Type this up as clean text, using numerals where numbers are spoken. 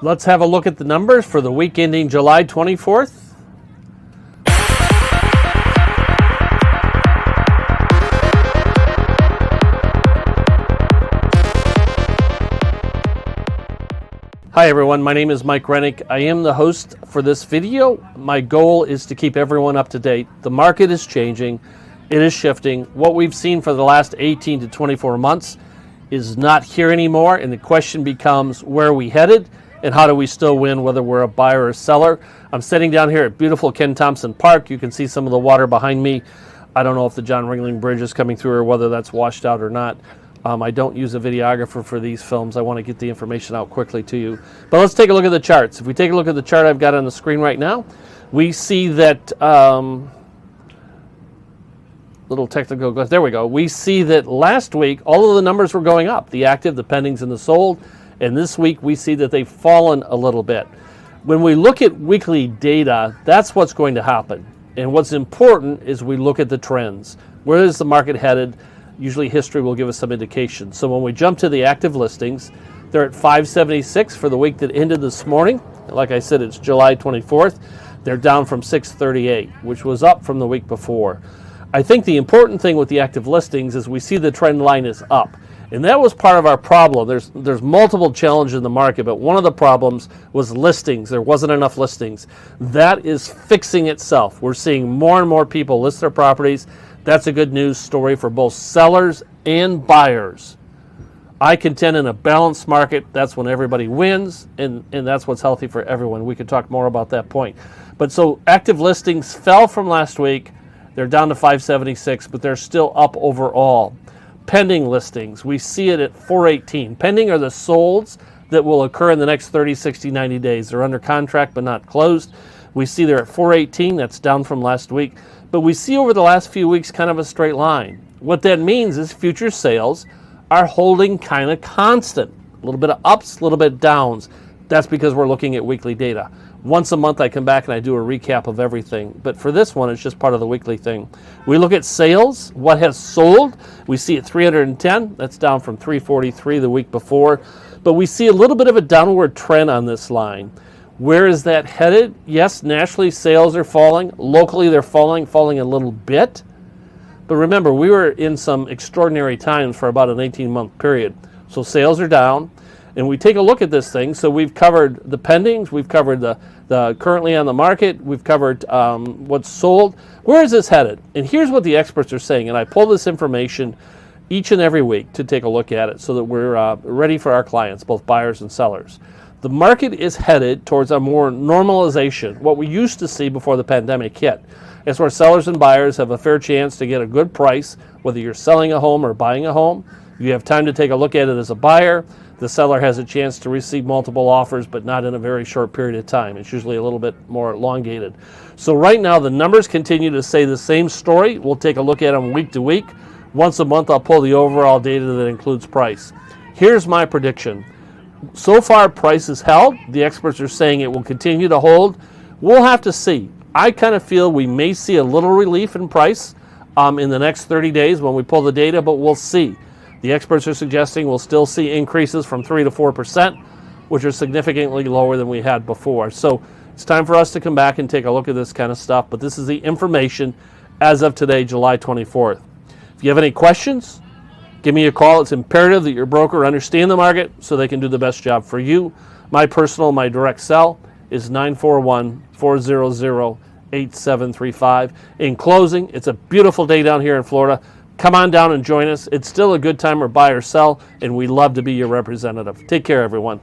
Let's have a look at the numbers for the week ending July 24th. Hi everyone, my name is Mike Rennick. I am the host for this video. My goal is to keep everyone up to date. The market is changing, it is shifting. What we've seen for the last 18 to 24 months is not here anymore, and the question becomes, where are we headed and how do we still win, whether we're a buyer or seller? I'm sitting down here at beautiful Ken Thompson Park. You can see some of the water behind me. I don't know if the John Ringling Bridge is coming through or whether that's washed out or not. I don't use a videographer for these films. I want to get the information out quickly to you. But let's take a look at the charts. If we take a look at the chart I've got on the screen right now, we see that, little technical, there we go. We see that last week, all of the numbers were going up, the active, the pendings, and the sold. And this week, we see that they've fallen a little bit. When we look at weekly data, that's what's going to happen. And what's important is we look at the trends. Where is the market headed? Usually history will give us some indication. So when we jump to the active listings, they're at 576 for the week that ended this morning. Like I said, it's July 24th. They're down from 638, which was up from the week before. I think the important thing with the active listings is we see the trend line is up. And that was part of our problem. There's multiple challenges in the market, but one of the problems was listings. There wasn't enough listings. That is fixing itself. We're seeing more and more people list their properties. That's a good news story for both sellers and buyers. I contend in a balanced market, that's when everybody wins, and that's what's healthy for everyone. We could talk more about that point. But so active listings fell from last week. They're down to 576, but they're still up overall. Pending listings, we see it at 418. Pending are the solds that will occur in the next 30, 60, 90 days. They're under contract but not closed. We see they're at 418. That's down from last week. But we see over the last few weeks kind of a straight line. What that means is future sales are holding kind of constant. A little bit of ups, a little bit of downs. That's because we're looking at weekly data. Once a month I come back and I do a recap of everything. But for this one, it's just part of the weekly thing. We look at sales, what has sold. We see at 310. That's down from 343 the week before. But we see a little bit of a downward trend on this line. Where is that headed? Yes, nationally sales are falling. Locally they're falling a little bit. But remember, we were in some extraordinary times for about an 18-month period. So sales are down. And we take a look at this thing. So we've covered the pendings. We've covered the currently on the market. We've covered what's sold. Where is this headed? And here's what the experts are saying. And I pull this information each and every week to take a look at it so that we're ready for our clients, both buyers and sellers. The market is headed towards a more normalization, what we used to see before the pandemic hit. It's where sellers and buyers have a fair chance to get a good price, whether you're selling a home or buying a home. You have time to take a look at it as a buyer. The seller has a chance to receive multiple offers, but not in a very short period of time. It's usually a little bit more elongated. So right now, the numbers continue to say the same story. We'll take a look at them week to week. Once a month, I'll pull the overall data that includes price. Here's my prediction. So far, price is held. The experts are saying it will continue to hold. We'll have to see. I kind of feel we may see a little relief in price in the next 30 days when we pull the data, but we'll see. The experts are suggesting we'll still see increases from 3 to 4%, which are significantly lower than we had before. So it's time for us to come back and take a look at this kind of stuff. But this is the information as of today, July 24th. If you have any questions, give me a call. It's imperative that your broker understand the market so they can do the best job for you. My direct cell is 941-400-8735. In closing, it's a beautiful day down here in Florida. Come on down and join us. It's still a good time to buy or sell, and we love to be your representative. Take care, everyone.